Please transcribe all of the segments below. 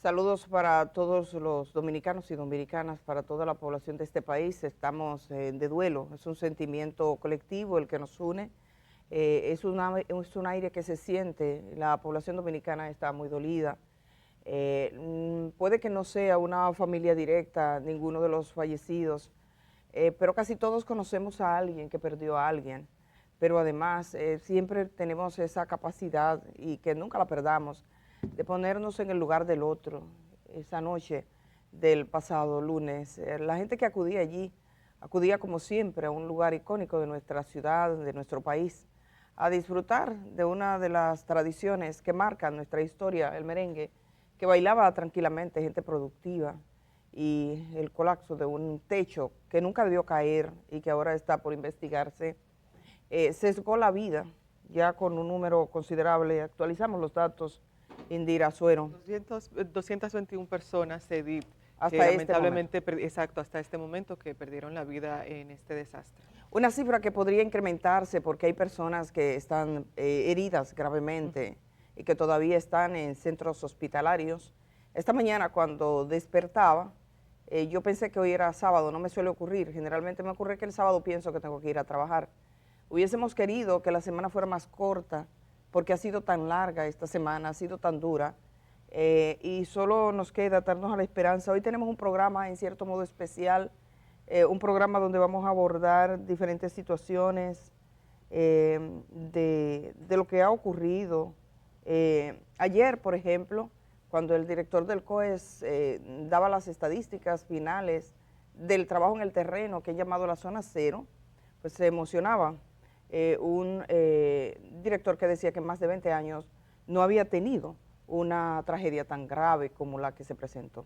Saludos para todos los dominicanos y dominicanas, para toda la población de este país. Estamos de duelo, es un sentimiento colectivo el que nos une. Es un aire que se siente, la población dominicana está muy dolida. Puede que no sea una familia directa, ninguno de los fallecidos, pero casi todos conocemos a alguien que perdió a alguien. Pero además siempre tenemos esa capacidad, y que nunca la perdamos, de ponernos en el lugar del otro. Esa noche del pasado lunes, la gente que acudía allí, acudía como siempre a un lugar icónico de nuestra ciudad, de nuestro país, a disfrutar de una de las tradiciones que marcan nuestra historia, el merengue, que bailaba tranquilamente, gente productiva, y el colapso de un techo que nunca debió caer y que ahora está por investigarse, sesgó la vida ya con un número considerable. Actualizamos los datos, Indira Suero, 221 personas que hasta este momento. lamentablemente, exacto, hasta este momento que perdieron la vida en este desastre. Una cifra que podría incrementarse porque hay personas que están heridas gravemente y que todavía están en centros hospitalarios. Esta mañana cuando despertaba, yo pensé que hoy era sábado, no me suele ocurrir, generalmente me ocurre que el sábado pienso que tengo que ir a trabajar. Hubiésemos querido que la semana fuera más corta porque ha sido tan larga esta semana, ha sido tan dura, y solo nos queda darnos a la esperanza. Hoy tenemos un programa en cierto modo especial, un programa donde vamos a abordar diferentes situaciones de lo que ha ocurrido. Ayer, por ejemplo, cuando el director del COES daba las estadísticas finales del trabajo en el terreno, que he llamado la zona cero, pues se emocionaba. Un director que decía que en más de 20 años no había tenido una tragedia tan grave como la que se presentó.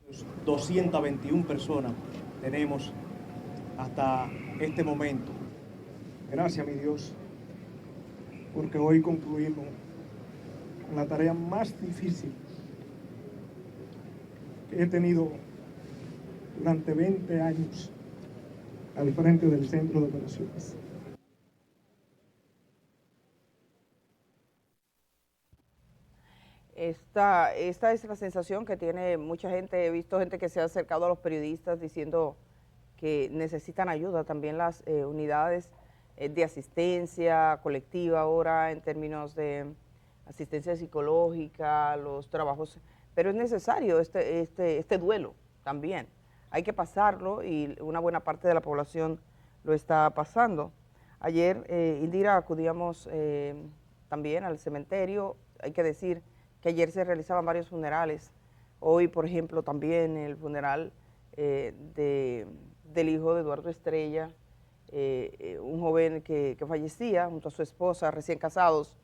Los 221 personas tenemos hasta este momento. Gracias, mi Dios, porque hoy concluimos con la tarea más difícil que he tenido durante 20 años al frente del centro de operaciones. Esta es la sensación que tiene mucha gente. He visto gente que se ha acercado a los periodistas diciendo que necesitan ayuda, también las unidades de asistencia colectiva ahora en términos de asistencia psicológica, los trabajos, pero es necesario este duelo también. Hay que pasarlo y una buena parte de la población lo está pasando. Ayer, Indira, acudíamos también al cementerio. Hay que decir que ayer se realizaban varios funerales. Hoy, por ejemplo, también el funeral del hijo de Eduardo Estrella, un joven que fallecía junto a su esposa, recién casados,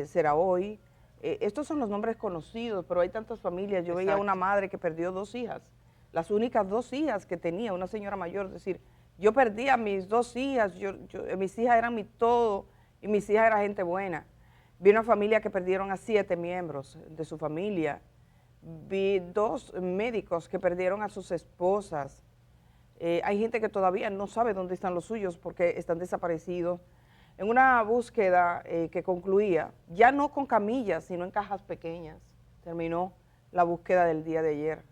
será hoy. Estos son los nombres conocidos, pero hay tantas familias. Yo veía una madre que perdió 2 hijas, las únicas 2 hijas que tenía, una señora mayor, es decir, yo perdí a mis 2 hijas, mis hijas eran mi todo, y mis hijas eran gente buena. Vi una familia que perdieron a 7 miembros de su familia. Vi 2 médicos que perdieron a sus esposas. Hay gente que todavía no sabe dónde están los suyos porque están desaparecidos. En una búsqueda que concluía, ya no con camillas, sino en cajas pequeñas, terminó la búsqueda del día de ayer.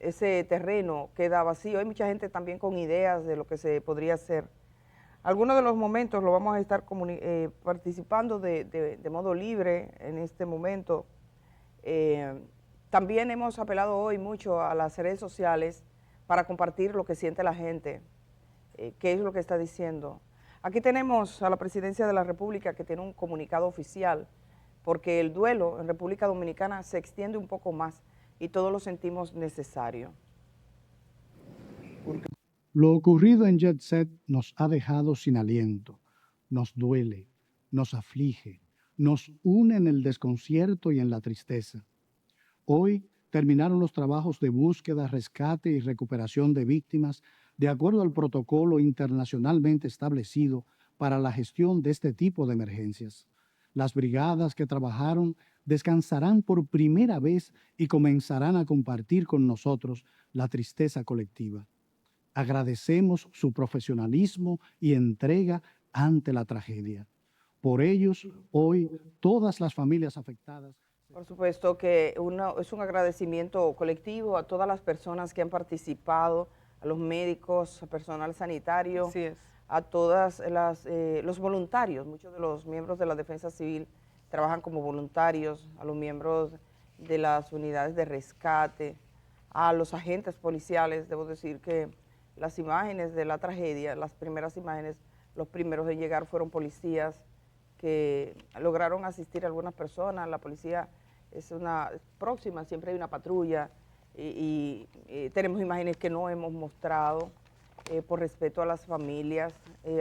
Ese terreno queda vacío. Hay mucha gente también con ideas de lo que se podría hacer. Algunos de los momentos lo vamos a estar participando de modo libre en este momento. También hemos apelado hoy mucho a las redes sociales para compartir lo que siente la gente, qué es lo que está diciendo. Aquí tenemos a la Presidencia de la República que tiene un comunicado oficial, porque el duelo en República Dominicana se extiende un poco más y todos lo sentimos necesario. Lo ocurrido en Jet Set nos ha dejado sin aliento, nos duele, nos aflige, nos une en el desconcierto y en la tristeza. Hoy terminaron los trabajos de búsqueda, rescate y recuperación de víctimas de acuerdo al protocolo internacionalmente establecido para la gestión de este tipo de emergencias. Las brigadas que trabajaron descansarán por primera vez y comenzarán a compartir con nosotros la tristeza colectiva. Agradecemos su profesionalismo y entrega ante la tragedia. Por ellos, hoy, todas las familias afectadas. Por supuesto que es un agradecimiento colectivo a todas las personas que han participado, a los médicos, al personal sanitario, Así es. a todas los voluntarios. Muchos de los miembros de la Defensa Civil trabajan como voluntarios, a los miembros de las unidades de rescate, a los agentes policiales. Debo decir que las imágenes de la tragedia, las primeras imágenes, los primeros en llegar fueron policías que lograron asistir a algunas personas. La policía es próxima, siempre hay una patrulla y tenemos imágenes que no hemos mostrado por respeto a las familias.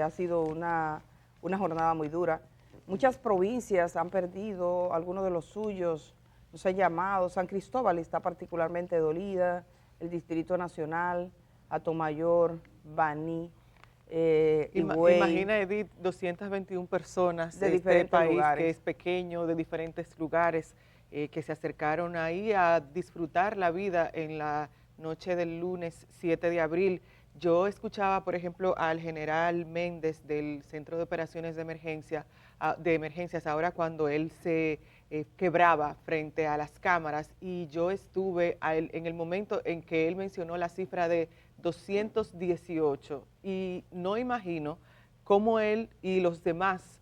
Ha sido una jornada muy dura. Muchas provincias han perdido algunos de los suyos, nos han llamado. San Cristóbal está particularmente dolida, el Distrito Nacional, Atomayor, Baní, Higüey. Imagina, Edith, 221 personas De de este diferentes país lugares. que es pequeño, de diferentes lugares, que se acercaron ahí a disfrutar la vida en la noche del lunes 7 de abril. Yo escuchaba, por ejemplo, al general Méndez del Centro de Operaciones de Emergencias, ahora cuando él se quebraba frente a las cámaras, y yo estuve en el momento en que él mencionó la cifra de 218 y no imagino cómo él y los demás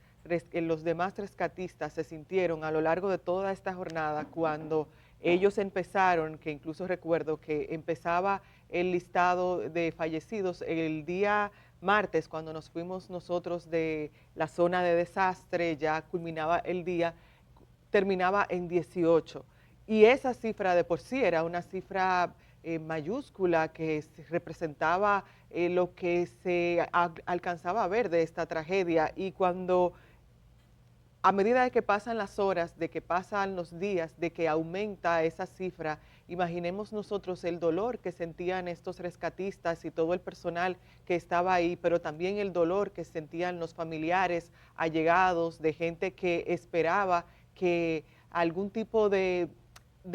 rescatistas se sintieron a lo largo de toda esta jornada cuando ellos empezaron, que incluso recuerdo que empezaba el listado de fallecidos el día martes, cuando nos fuimos nosotros de la zona de desastre, ya culminaba el día, terminaba en 18. Y esa cifra de por sí era una cifra mayúscula que representaba lo que se alcanzaba a ver de esta tragedia. Y cuando, a medida de que pasan las horas, de que pasan los días, de que aumenta esa cifra, imaginemos nosotros el dolor que sentían estos rescatistas y todo el personal que estaba ahí, pero también el dolor que sentían los familiares, allegados, de gente que esperaba que algún tipo de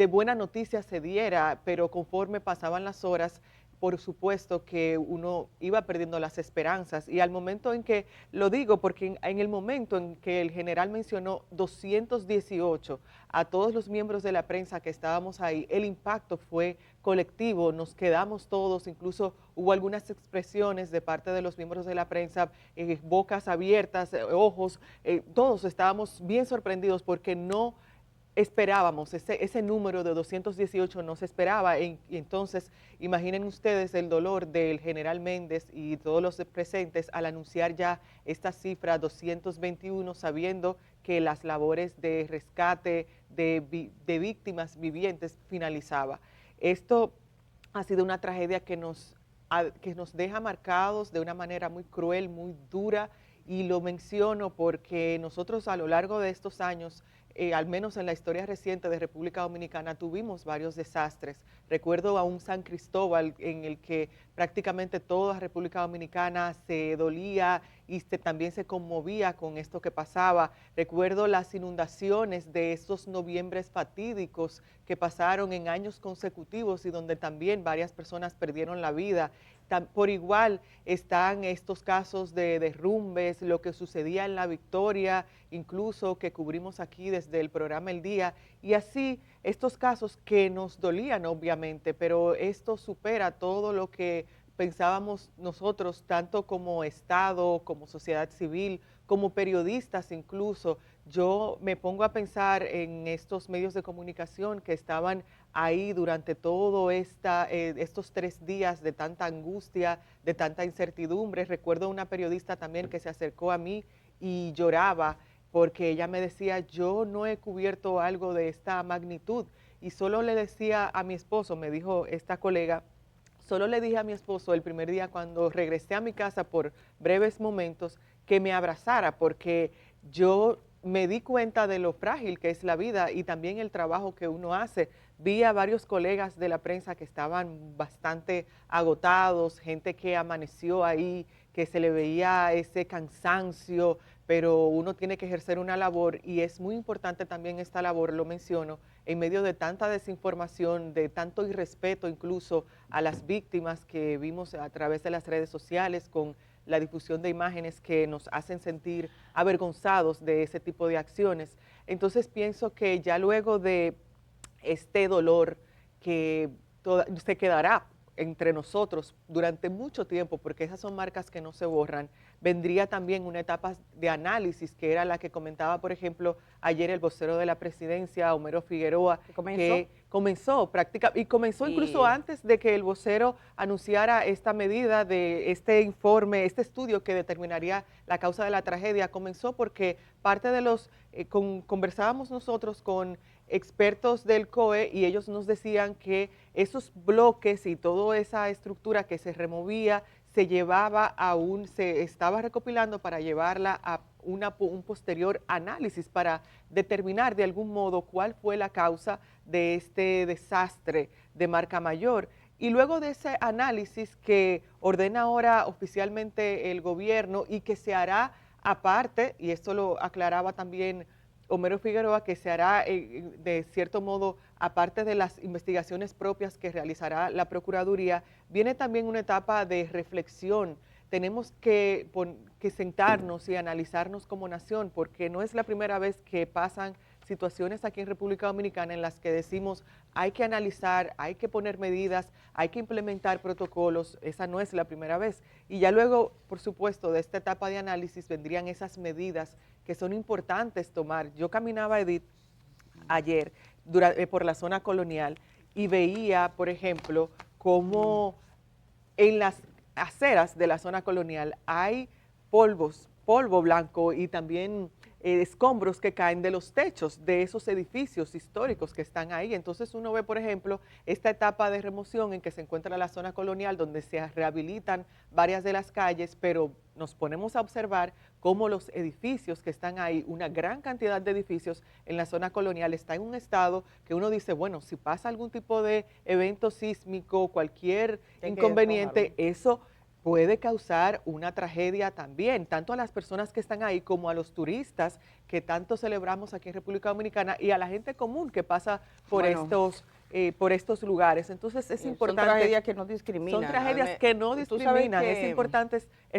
buena noticia se diera, pero conforme pasaban las horas, por supuesto que uno iba perdiendo las esperanzas. Y al momento en que, lo digo porque en el momento en que el general mencionó 218 a todos los miembros de la prensa que estábamos ahí, el impacto fue colectivo, nos quedamos todos, incluso hubo algunas expresiones de parte de los miembros de la prensa, bocas abiertas, ojos, todos estábamos bien sorprendidos porque no esperábamos, ese número de 218 no se esperaba, y entonces imaginen ustedes el dolor del general Méndez y todos los presentes al anunciar ya esta cifra 221, sabiendo que las labores de rescate de víctimas vivientes finalizaba. Esto ha sido una tragedia que nos deja marcados de una manera muy cruel, muy dura, y lo menciono porque nosotros a lo largo de estos años, al menos en la historia reciente de República Dominicana, tuvimos varios desastres. Recuerdo a un San Cristóbal en el que prácticamente toda República Dominicana se dolía y también se conmovía con esto que pasaba. Recuerdo las inundaciones de estos noviembres fatídicos que pasaron en años consecutivos y donde también varias personas perdieron la vida. Por igual están estos casos de derrumbes, lo que sucedía en La Victoria, incluso que cubrimos aquí desde el programa El Día, y así estos casos que nos dolían obviamente, pero esto supera todo lo que pensábamos nosotros, tanto como Estado, como sociedad civil, como periodistas incluso. Yo me pongo a pensar en estos medios de comunicación que estaban ahí durante todo estos 3 días de tanta angustia, de tanta incertidumbre. Recuerdo una periodista también que se acercó a mí y lloraba porque ella me decía, yo no he cubierto algo de esta magnitud, y solo le decía a mi esposo, me dijo esta colega, solo le dije a mi esposo el primer día cuando regresé a mi casa por breves momentos que me abrazara, porque yo me di cuenta de lo frágil que es la vida y también el trabajo que uno hace. Vi a varios colegas de la prensa que estaban bastante agotados, gente que amaneció ahí, que se le veía ese cansancio, pero uno tiene que ejercer una labor y es muy importante también esta labor, lo menciono, en medio de tanta desinformación, de tanto irrespeto incluso a las víctimas que vimos a través de las redes sociales con la difusión de imágenes que nos hacen sentir avergonzados de ese tipo de acciones. Entonces pienso que ya luego de este dolor que se quedará entre nosotros durante mucho tiempo, porque esas son marcas que no se borran, vendría también una etapa de análisis, que era la que comentaba, por ejemplo, ayer el vocero de la presidencia, Homero Figueroa, que comenzó incluso antes de que el vocero anunciara esta medida de este informe, este estudio que determinaría la causa de la tragedia. Comenzó porque parte de los, conversábamos nosotros con expertos del COE y ellos nos decían que esos bloques y toda esa estructura que se removía se estaba recopilando para llevarla a un posterior análisis para determinar de algún modo cuál fue la causa de este desastre de marca mayor. Y luego de ese análisis que ordena ahora oficialmente el gobierno y que se hará aparte, y esto lo aclaraba también Homero Figueroa, que se hará de cierto modo aparte de las investigaciones propias que realizará la Procuraduría, viene también una etapa de reflexión. Tenemos que sentarnos y analizarnos como nación, porque no es la primera vez que pasan situaciones aquí en República Dominicana en las que decimos hay que analizar, hay que poner medidas, hay que implementar protocolos. Esa no es la primera vez. Y ya luego, por supuesto, de esta etapa de análisis vendrían esas medidas que son importantes tomar. Yo caminaba, Edith, ayer por la zona colonial y veía, por ejemplo, cómo en las aceras de la zona colonial hay polvo blanco y también escombros que caen de los techos de esos edificios históricos que están ahí. Entonces uno ve, por ejemplo, esta etapa de remoción en que se encuentra la zona colonial, donde se rehabilitan varias de las calles, pero nos ponemos a observar cómo los edificios que están ahí, una gran cantidad de edificios en la zona colonial, está en un estado que uno dice, bueno, si pasa algún tipo de evento sísmico, cualquier inconveniente, eso puede causar una tragedia también, tanto a las personas que están ahí como a los turistas que tanto celebramos aquí en República Dominicana y a la gente común que pasa por estos lugares. Entonces es importante. Son tragedias que no discriminan. Son tragedias que no discriminan. Es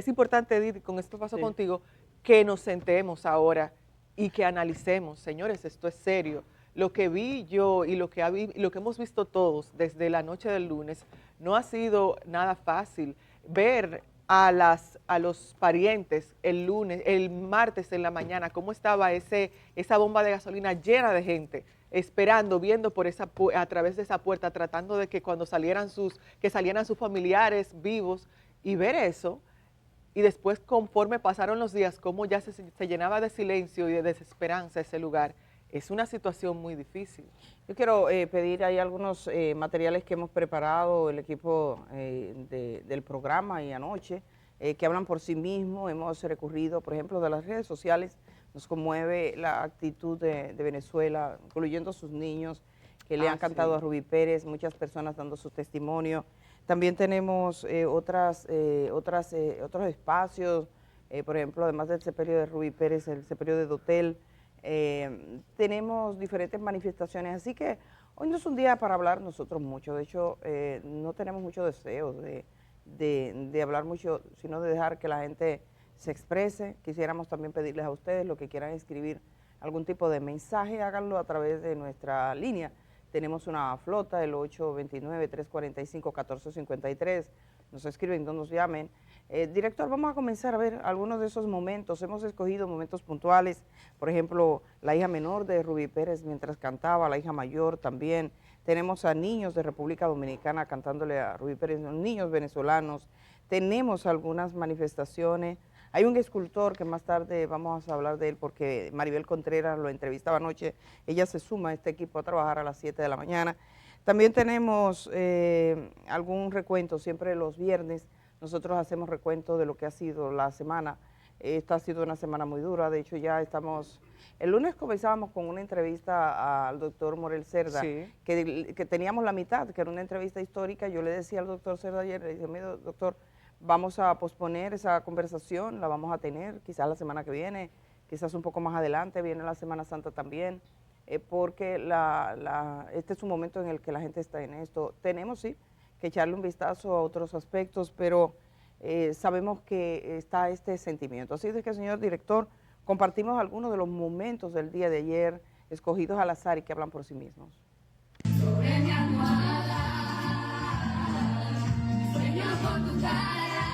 importante, Edith, con esto paso contigo, que nos sentemos ahora y que analicemos. Señores, esto es serio. Lo que vi yo y lo que hemos visto todos desde la noche del lunes no ha sido nada fácil. Ver a los parientes el martes en la mañana, cómo estaba esa bomba de gasolina llena de gente, esperando, viendo a través de esa puerta, tratando de que cuando salieran sus familiares vivos, y ver eso, y después conforme pasaron los días, cómo ya se llenaba de silencio y de desesperanza ese lugar. Es una situación muy difícil. Yo quiero pedir, hay algunos materiales que hemos preparado el equipo del programa y anoche, que hablan por sí mismos. Hemos recurrido, por ejemplo, de las redes sociales. Nos conmueve la actitud de Venezuela, incluyendo sus niños que le han cantado a Rubí Pérez, muchas personas dando su testimonio. También tenemos otros espacios, por ejemplo, además del sepelio de Rubí Pérez, el sepelio de Dotel. Tenemos diferentes manifestaciones, así que hoy no es un día para hablar nosotros mucho. De hecho, no tenemos mucho deseo de hablar mucho, sino de dejar que la gente se exprese. Quisiéramos también pedirles a ustedes lo que quieran escribir algún tipo de mensaje, háganlo a través de nuestra línea. Tenemos una flota, el 829-345-1453. Nos escriben, no nos llamen. Director, vamos a comenzar a ver algunos de esos momentos. Hemos escogido momentos puntuales, por ejemplo, la hija menor de Rubí Pérez mientras cantaba, la hija mayor también. Tenemos a niños de República Dominicana cantándole a Rubí Pérez, niños venezolanos. Tenemos algunas manifestaciones. Hay un escultor que más tarde vamos a hablar de él porque Maribel Contreras lo entrevistaba anoche. Ella se suma a este equipo a trabajar a las 7 de la mañana. También tenemos algún recuento, siempre los viernes. Nosotros hacemos recuento de lo que ha sido la semana. Esta ha sido una semana muy dura, de hecho ya estamos... El lunes comenzábamos con una entrevista al doctor Morel Cerda, que teníamos la mitad, que era una entrevista histórica. Yo le decía al doctor Cerda ayer, le dije, mire, doctor, vamos a posponer esa conversación, la vamos a tener quizás la semana que viene, quizás un poco más adelante, viene la Semana Santa también, porque este es un momento en el que la gente está en esto. Tenemos, sí, que echarle un vistazo a otros aspectos, pero sabemos que está este sentimiento. Así es que, señor director, compartimos algunos de los momentos del día de ayer, escogidos al azar y que hablan por sí mismos. Sobre mi almohada, sueño con tu cara,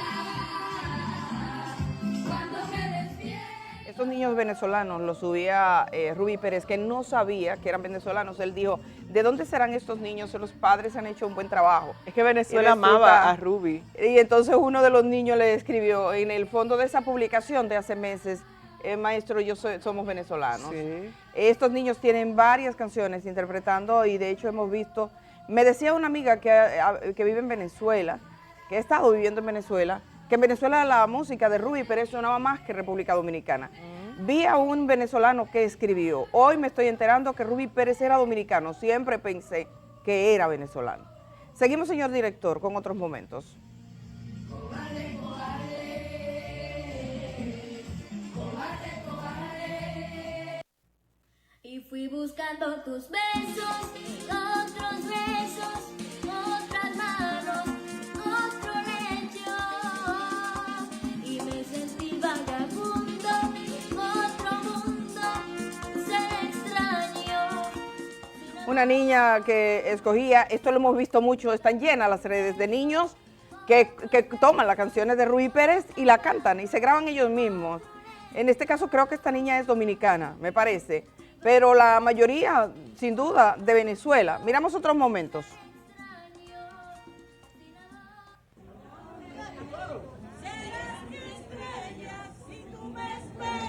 cuando me despierto. Estos niños venezolanos los subía Rubí Pérez, que no sabía que eran venezolanos. Él dijo, ¿de dónde serán estos niños? Los padres han hecho un buen trabajo. Es que Venezuela amaba a Rubí. Y entonces uno de los niños le escribió en el fondo de esa publicación de hace meses, maestro, somos venezolanos. Sí. Estos niños tienen varias canciones interpretando y de hecho hemos visto, me decía una amiga que vive en Venezuela, que ha estado viviendo en Venezuela, que en Venezuela la música de Rubí Pérez sonaba más que República Dominicana. Vi a un venezolano que escribió, hoy me estoy enterando que Rubí Pérez era dominicano, siempre pensé que era venezolano. Seguimos, señor director, con otros momentos. Y fui buscando tus besos, otros besos, otras manos, otro lecho. Y me sentí vagabundo, otro mundo, ser extraño. Una niña que escogía, esto lo hemos visto mucho, están llenas las redes de niños que toman las canciones de Rubí Pérez y la cantan y se graban ellos mismos. En este caso creo que esta niña es dominicana, me parece, pero la mayoría, sin duda, de Venezuela. Miramos otros momentos.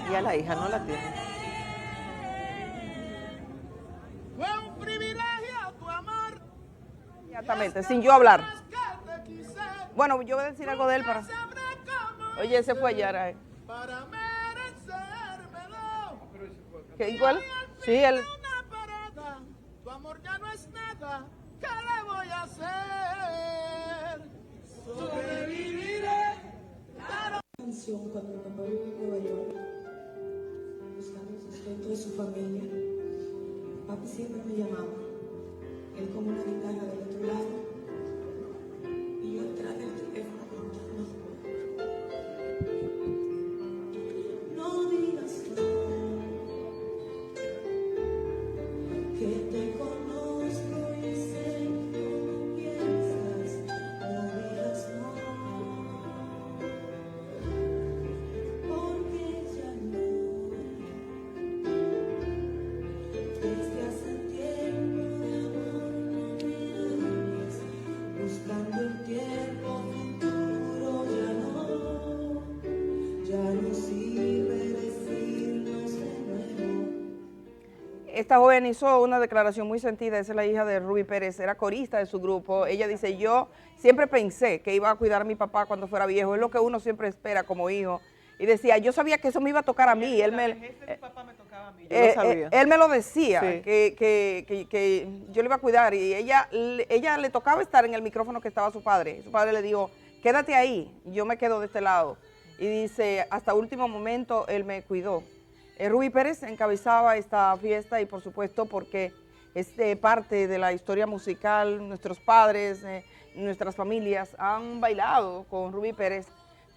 Y a la hija no la tiene. Fue un privilegio tu amor. Inmediatamente, sin yo hablar. Bueno, yo voy a decir algo de él para... Oye, se fue Yara. Para merecérmelo. ¿Qué, igual? Sí, él... Una parada, tu amor ya no es nada. ¿Qué le voy a hacer? Sobreviviré. Canción cuando mi papá vivía en Nueva York, buscando el sustento de su familia. Papi siempre me llamaba, él con una guitarra del otro lado, y yo detrás del teléfono cantando. No digas no, que te conozco y sé cómo piensas. No digas no. Porque ya no, desde hace tiempo de amor no me hables, buscando el tiempo futuro ya no sirve decirnos de nuevo. Esta joven hizo una declaración muy sentida, esa es la hija de Rubí Pérez, era corista de su grupo. Ella dice, yo siempre pensé que iba a cuidar a mi papá cuando fuera viejo, es lo que uno siempre espera como hijo. Y decía, yo sabía que eso me iba a tocar a mí. Él me lo decía, Sí. que yo le iba a cuidar y ella le tocaba estar en el micrófono que estaba su padre. Su padre le dijo, quédate ahí, yo me quedo de este lado. Y dice, hasta último momento él me cuidó. Rubí Pérez encabezaba esta fiesta y por supuesto porque es parte de la historia musical, nuestros padres, nuestras familias han bailado con Rubí Pérez,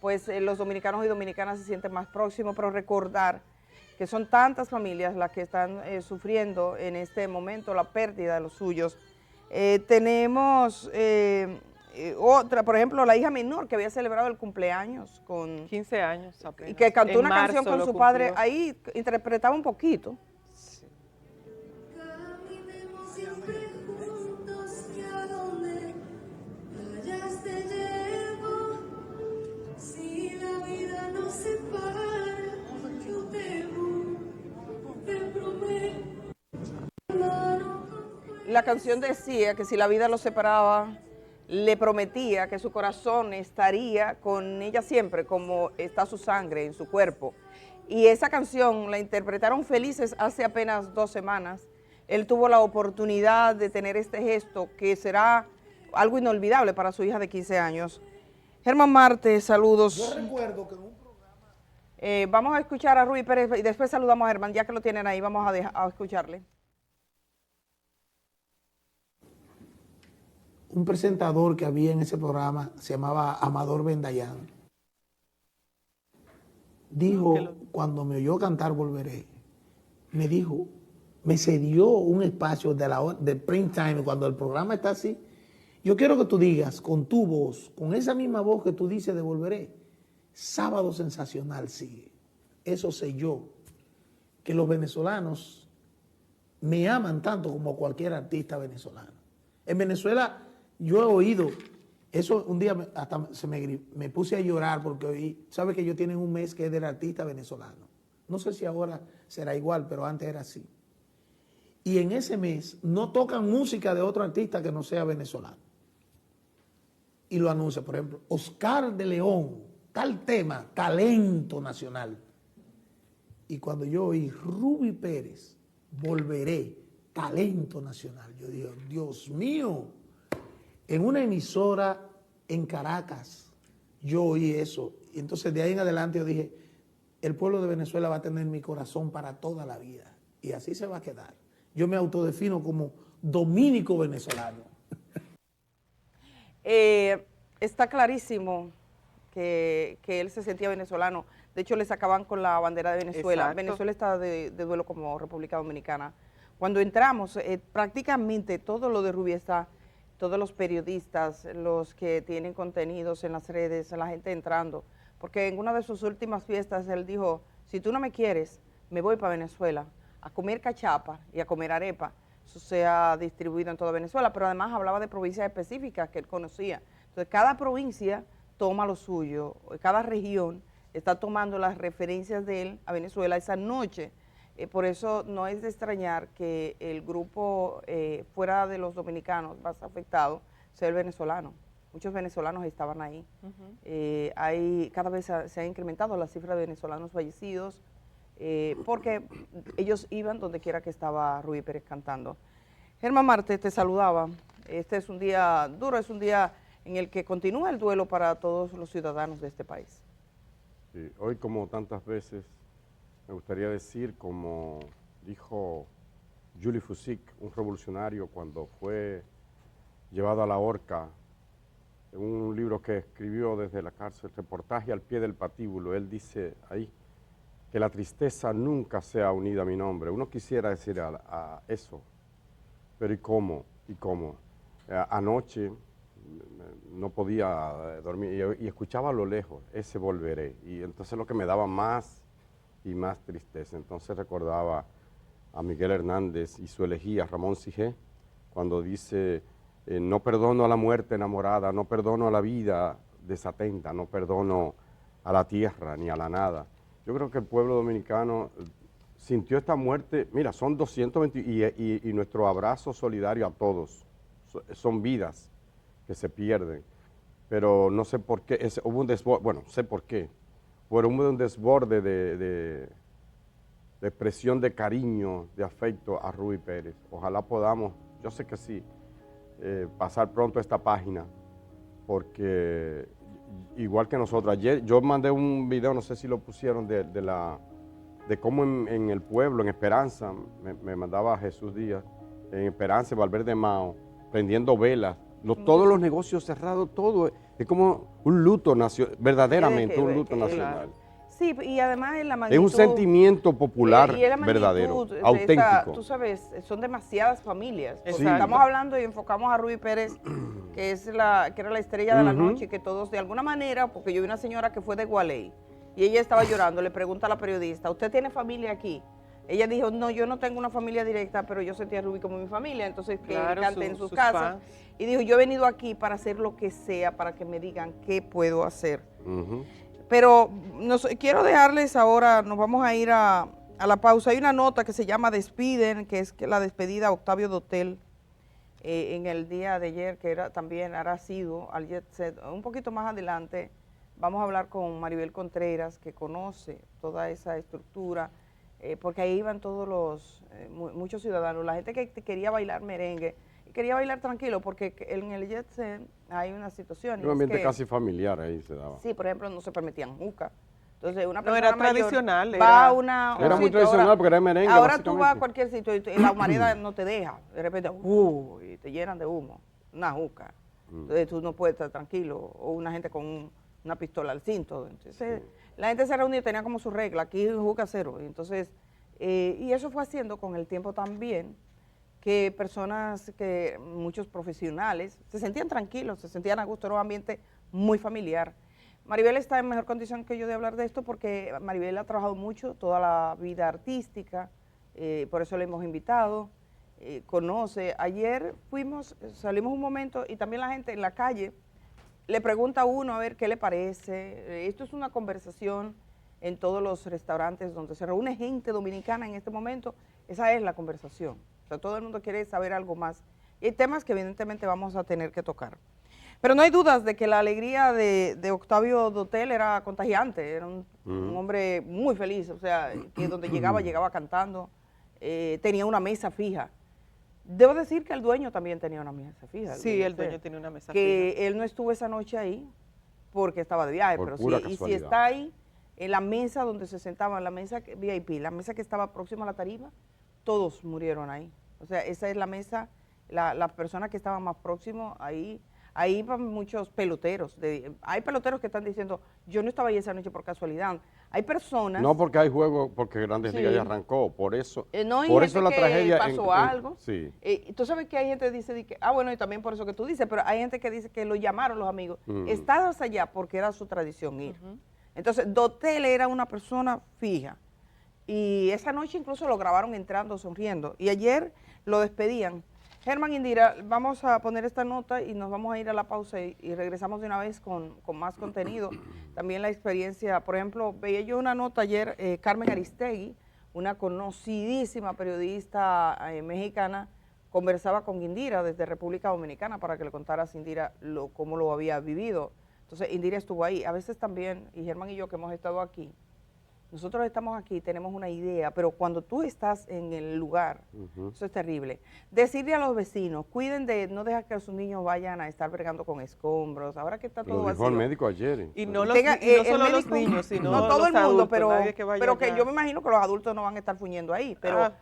pues los dominicanos y dominicanas se sienten más próximos, pero recordar que son tantas familias las que están sufriendo en este momento la pérdida de los suyos. Tenemos otra, por ejemplo, la hija menor que había celebrado el cumpleaños con 15 años apenas. y que cantó En una canción marzo con lo su cumplió. padre, ahí interpretaba un poquito. Caminemos siempre juntos, que a donde vayas te llevo. Si la vida nos separa, yo te prometo. La canción decía que si la vida lo separaba, le prometía que su corazón estaría con ella siempre, como está su sangre en su cuerpo. Y esa canción la interpretaron felices hace apenas 2 semanas. Él tuvo la oportunidad de tener este gesto que será algo inolvidable para su hija de 15 años. Germán Marte, saludos. Yo recuerdo que en un programa... Vamos a escuchar a Rui Pérez y después saludamos a Germán, ya que lo tienen ahí, vamos a escucharle. Un presentador que había en ese programa se llamaba Amador Bendayán. Dijo, cuando me oyó cantar Volveré, me dijo, me cedió un espacio de prime time, cuando el programa está así. Yo quiero que tú digas con tu voz, con esa misma voz que tú dices de Volveré, Sábado Sensacional sigue. Eso sé yo, que los venezolanos me aman tanto como cualquier artista venezolano. En Venezuela yo he oído, eso un día hasta me puse a llorar porque oí, ¿sabe que ellos tienen un mes que es del artista venezolano? No sé si ahora será igual, pero antes era así. Y en ese mes no tocan música de otro artista que no sea venezolano. Y lo anuncia, por ejemplo, Oscar de León, tal tema, talento nacional. Y cuando yo oí Rubí Pérez, Volveré, talento nacional, yo digo, Dios mío, en una emisora en Caracas, yo oí eso. Y entonces de ahí en adelante yo dije, el pueblo de Venezuela va a tener mi corazón para toda la vida. Y así se va a quedar. Yo me autodefino como dominico venezolano. Está clarísimo que él se sentía venezolano. De hecho, le sacaban con la bandera de Venezuela. Exacto. Venezuela está de duelo como República Dominicana. Cuando entramos, prácticamente todo lo de Rubí está, todos los periodistas, los que tienen contenidos en las redes, la gente entrando. Porque en una de sus últimas fiestas él dijo, si tú no me quieres, me voy para Venezuela a comer cachapa y a comer arepa. Eso se ha distribuido en toda Venezuela, pero además hablaba de provincias específicas que él conocía. Entonces, cada provincia toma lo suyo, cada región está tomando las referencias de él a Venezuela esa noche. Por eso no es de extrañar que el grupo fuera de los dominicanos más afectado sea el venezolano. Muchos venezolanos estaban ahí. Cada vez se ha incrementado la cifra de venezolanos fallecidos, porque ellos iban donde quiera que estaba Rubí Pérez cantando. Germán Marte te saludaba. Este es un día duro, es un día en el que continúa el duelo para todos los ciudadanos de este país. Sí, hoy, como tantas veces, me gustaría decir, como dijo Jules Fusic, un revolucionario, cuando fue llevado a la horca, en un libro que escribió desde la cárcel, Reportaje al pie del patíbulo, él dice ahí, que la tristeza nunca sea unida a mi nombre. Uno quisiera decir a eso, pero ¿y cómo? ¿Y cómo? Anoche no podía dormir y escuchaba a lo lejos, ese Volveré, y entonces lo que me daba más y más tristeza. Entonces recordaba a Miguel Hernández y su elegía, Ramón Sijé, cuando dice, no perdono a la muerte enamorada, no perdono a la vida desatenta, no perdono a la tierra ni a la nada. Yo creo que el pueblo dominicano sintió esta muerte, mira, son 220 y nuestro abrazo solidario a todos, son vidas que se pierden, pero no sé por qué, hubo un desborde, bueno, sé por qué, pero hubo un desborde de expresión de cariño, de afecto a Rubí Pérez. Ojalá podamos, yo sé que sí, pasar pronto esta página, porque igual que nosotros, ayer yo mandé un video, no sé si lo pusieron, de cómo en el pueblo, en Esperanza, me mandaba Jesús Díaz, en Esperanza, Valverde Mao, prendiendo velas, todos los negocios cerrados, todo, es como un luto nacional, verdaderamente un luto nacional. Sí, y además en la magnitud... Es un sentimiento popular y en la magnitud verdadero, de auténtico. tú sabes, son demasiadas familias. Sí. Estamos hablando y enfocamos a Rubí Pérez, que era la estrella de la noche, que todos de alguna manera, porque yo vi una señora que fue de Gualey, y ella estaba llorando, le pregunta a la periodista, ¿usted tiene familia aquí? Ella dijo, no, yo no tengo una familia directa, pero yo sentía a Rubí como mi familia, entonces que cante en sus casas. Y dijo, yo he venido aquí para hacer lo que sea, para que me digan qué puedo hacer. Pero quiero dejarles ahora, nos vamos a ir a la pausa. Hay una nota que se llama Despiden, que es la despedida a Octavio Dotel en el día de ayer, que también hará sido al Jet Set. Un poquito más adelante vamos a hablar con Maribel Contreras, que conoce toda esa estructura, porque ahí iban todos muchos ciudadanos, la gente que quería bailar merengue, quería bailar tranquilo, porque en el jet set hay una situación. y Un es ambiente que, casi familiar ahí se daba. Sí, por ejemplo, no se permitían juca. Entonces, una No, persona era mayor tradicional, va era- a un Era muy sitio, tradicional ahora- porque era merengue, Ahora tú vas a básicamente. cualquier sitio y la humareda no te deja. De repente, y te llenan de humo, una juca. Entonces tú no puedes estar tranquilo. O una gente con una pistola al cinto. Entonces, la gente se reunía y tenía como su regla. Aquí juca cero. Y entonces, y eso fue haciendo con el tiempo también que muchos profesionales, se sentían tranquilos, se sentían a gusto, era un ambiente muy familiar. Maribel está en mejor condición que yo de hablar de esto porque Maribel ha trabajado mucho toda la vida artística, por eso le hemos invitado, conoce. Ayer salimos un momento y también la gente en la calle le pregunta a uno a ver qué le parece. Esto es una conversación en todos los restaurantes donde se reúne gente dominicana en este momento, esa es la conversación. O sea, todo el mundo quiere saber algo más. Y hay temas que evidentemente vamos a tener que tocar. Pero no hay dudas de que la alegría de Octavio Dotel era contagiante, era un hombre muy feliz, o sea, que donde llegaba cantando, tenía una mesa fija. Debo decir que el dueño también tenía una mesa fija. Sí, el dueño tenía una mesa que fija. él no estuvo esa noche ahí porque estaba de viaje, Por pero pura sí, y si casualidad. está ahí, en la mesa donde se sentaban, la mesa VIP, la mesa que estaba próxima a la tarima, todos murieron ahí. O sea, esa es la mesa, la persona que estaba más próximo ahí van muchos peloteros. Hay peloteros que están diciendo, yo no estaba ahí esa noche por casualidad. Hay personas... No porque hay juego, porque Grandes Sí. Ligas ya arrancó, por eso. no hay por gente eso la que tragedia pasó algo. Sí. Tú sabes que hay gente que dice, bueno, y también por eso que tú dices, pero hay gente que dice que lo llamaron los amigos. Estabas allá porque era su tradición ir. Entonces, Dotel era una persona fija. Y esa noche incluso lo grabaron entrando, sonriendo. Y ayer lo despedían. Germán, Indira, vamos a poner esta nota y nos vamos a ir a la pausa y regresamos de una vez con más contenido. También la experiencia, por ejemplo, veía yo una nota ayer, Carmen Aristegui, una conocidísima periodista mexicana, conversaba con Indira desde República Dominicana para que le contaras, Indira, cómo lo había vivido. Entonces, Indira estuvo ahí. A veces también, y Germán y yo que hemos estado aquí, nosotros estamos aquí, tenemos una idea, pero cuando tú estás en el lugar, eso es terrible. Decirle a los vecinos, cuiden de no dejar que sus niños vayan a estar bregando con escombros, ahora que está todo Lo dijo vacío. el médico ayer. Y no, Tenga, y no el solo los médico- niños, sino no todo los el mundo, adultos, pero, nadie que vaya pero que allá. yo me imagino que los adultos no van a estar fuñendo ahí. Pero, Ah.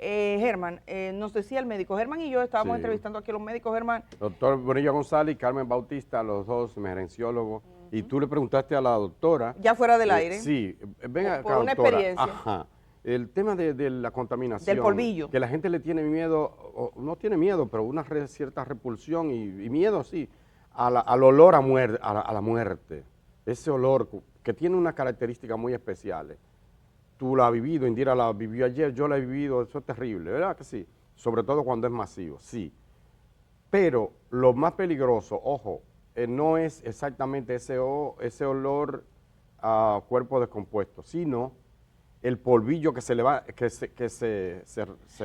Germán, nos decía el médico, Germán y yo estábamos Sí. entrevistando aquí a los médicos, Germán. Doctor Bonilla González y Carmen Bautista, los dos gerenciólogos. Y tú le preguntaste a la doctora. Ya fuera del aire. Sí, venga Por acá, una doctora. experiencia. Ajá. El tema de la contaminación. Del polvillo. Que la gente le tiene miedo, o no tiene miedo, pero una cierta repulsión y miedo, sí, al olor a la muerte. Ese olor que tiene una característica muy especial. Tú la has vivido, Indira la vivió ayer, yo la he vivido, eso es terrible, ¿verdad que sí? Sobre todo cuando es masivo, sí. Pero lo más peligroso, ojo, no es exactamente ese olor a cuerpo descompuesto, sino el polvillo que se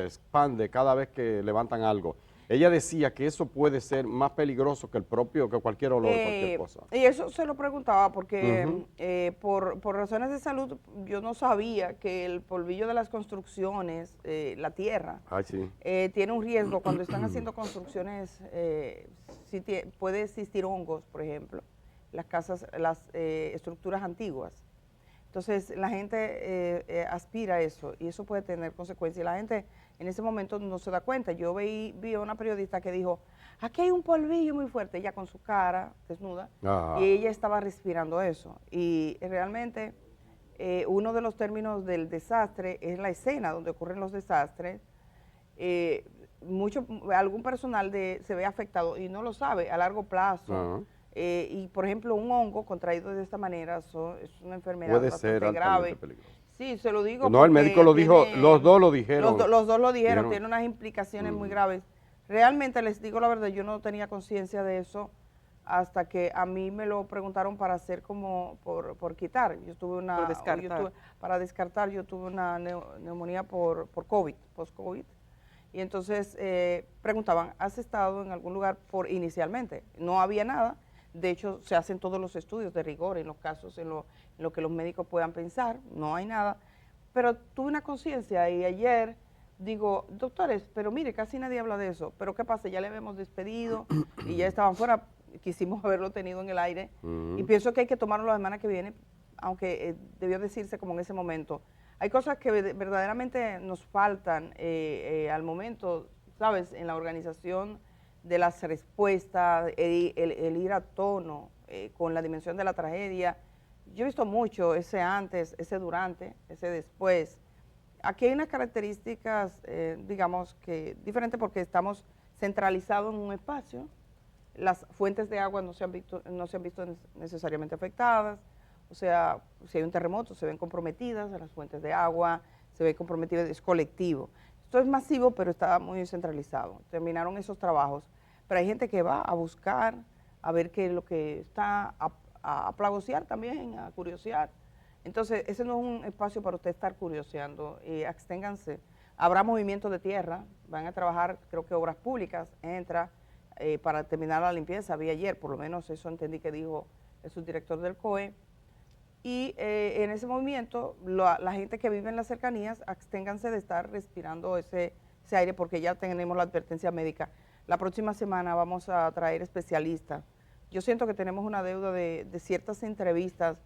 expande cada vez que levantan algo. Ella decía que eso puede ser más peligroso que cualquier olor, cualquier cosa. Y eso se lo preguntaba porque Ujú. por razones de salud yo no sabía que el polvillo de las construcciones, la tierra, Ay, sí. tiene un riesgo cuando están haciendo construcciones, puede existir hongos, por ejemplo, las casas, las estructuras antiguas. Entonces la gente aspira a eso y eso puede tener consecuencias. La gente en ese momento no se da cuenta. Yo vi a una periodista que dijo, aquí hay un polvillo muy fuerte, ella con su cara desnuda, y ella estaba respirando eso. Y realmente uno de los términos del desastre es la escena donde ocurren los desastres. Algún personal se ve afectado y no lo sabe a largo plazo. Ajá. Y por ejemplo, un hongo contraído de esta manera es una enfermedad Puede bastante ser grave. altamente peligroso. Sí, se lo digo. No, el porque médico lo dijo, tiene- los dos lo dijeron. Los dos lo dijeron, Dijeron. tiene unas implicaciones muy graves. Realmente les digo la verdad, yo no tenía conciencia de eso hasta que a mí me lo preguntaron para hacer como por quitar. Yo tuve una Por descartar. para descartar, yo tuve una neumonía por COVID, post-COVID. Y entonces preguntaban, ¿has estado en algún lugar inicialmente? No había nada. De hecho, se hacen todos los estudios de rigor en los casos en lo que los médicos puedan pensar, no hay nada. Pero tuve una conciencia y ayer digo, doctores, pero mire, casi nadie habla de eso. Pero ¿qué pasa? Ya le habíamos despedido y ya estaban fuera, quisimos haberlo tenido en el aire. Y pienso que hay que tomarlo la semana que viene, aunque debió decirse como en ese momento. Hay cosas que verdaderamente nos faltan al momento, ¿sabes? En la organización de las respuestas, el ir a tono con la dimensión de la tragedia. Yo he visto mucho ese antes, ese durante, ese después. Aquí hay unas características, digamos, que diferentes porque estamos centralizados en un espacio. Las fuentes de agua no se han visto necesariamente afectadas. O sea, si hay un terremoto, se ven comprometidas las fuentes de agua, se ve comprometido, es colectivo. Esto es masivo, pero está muy centralizado. Terminaron esos trabajos. Pero hay gente que va a buscar, a ver qué es lo que está, a plagosear también, a curiosear. Entonces, ese no es un espacio para usted estar curioseando. Absténganse. Habrá movimiento de tierra, van a trabajar, creo que Obras Públicas entra para terminar la limpieza. Vi ayer, por lo menos eso entendí que dijo el subdirector del COE. Y en ese movimiento, la gente que vive en las cercanías, absténganse de estar respirando ese aire porque ya tenemos la advertencia médica. La próxima semana vamos a traer especialistas. Yo siento que tenemos una deuda de ciertas entrevistas